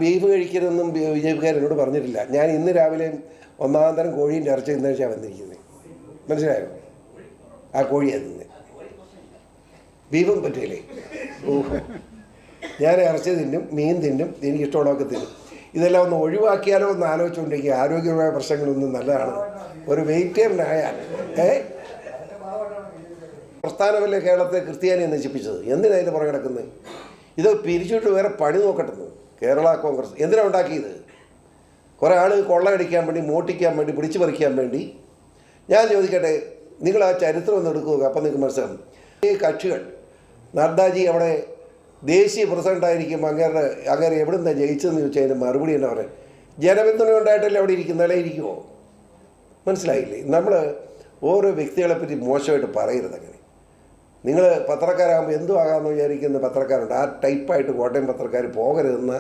Beef കഴിക്കരുതെന്നും B J പിക്കാർ എന്നോട് പറഞ്ഞിട്ടില്ല. ഞാൻ ഇന്ന് രാവിലെ ഒന്നാം തരം കോഴീൻ്റെ ഇറച്ചി ഇന്നേച്ചാണ് വന്നിരിക്കുന്നത്. മനസ്സിലായോ? ആ കോഴിയാണ് തിന്നെ, ബീഫും പറ്റില്ലേ. ഞാൻ ഇറച്ചി തിന്നും, മീൻ തിന്നും, എനിക്കിഷ്ടമുള്ളതൊക്കെ തിന്നും. ഇതെല്ലാം ഒന്ന് ഒഴിവാക്കിയാലോ ഒന്ന് ആലോചിച്ചുകൊണ്ടിരിക്കുക. ആരോഗ്യപരമായ പ്രശ്നങ്ങളൊന്നും നല്ലതാണ്. ഒരു വെജിറ്റേറിയനായാൽ പ്രസ്ഥാനമല്ലേ കേരളത്തെ ക്രിസ്ത്യാനിയെ നശിപ്പിച്ചത്? എന്തിനതിന് പുറകെ കിടക്കുന്നത്? ഇത് പിരിച്ചിട്ട് വേറെ പണി നോക്കട്ടെന്ന് കേരള കോൺഗ്രസ് എന്തിനാണ് ഉണ്ടാക്കിയത്? കുറേ ആൾ കൊള്ളയടിക്കാൻ വേണ്ടി, മോട്ടിക്കാൻ വേണ്ടി, പിടിച്ചു പറിക്കാൻ വേണ്ടി. ഞാൻ ചോദിക്കട്ടെ, നിങ്ങൾ ആ ചരിത്രം ഒന്ന് എടുക്കുക, അപ്പം നിങ്ങൾക്ക് മനസ്സിലാവും. ഈ കക്ഷികൾ നദ്ദാജി അവിടെ ദേശീയ പ്രസിഡൻ്റായിരിക്കും, അങ്ങനെ എവിടെ നിന്നാണ് ജയിച്ചതെന്ന് ചോദിച്ചാൽ അതിന് മറുപടി എന്നാ പറയാം, ജനപിന്തുണ ഉണ്ടായിട്ടല്ലേ അവിടെ ഇരിക്കുന്നതല്ലേ ഇരിക്കുമോ? മനസ്സിലായില്ലേ? നമ്മൾ ഓരോ വ്യക്തികളെപ്പറ്റി മോശമായിട്ട് പറയരുത്. അങ്ങനെ നിങ്ങൾ പത്രക്കാരാകുമ്പോൾ എന്തും ആകാമെന്ന് വിചാരിക്കുന്ന പത്രക്കാരുണ്ട്. ആ ടൈപ്പായിട്ട് കോട്ടയം പത്രക്കാർ പോകരുതെന്ന്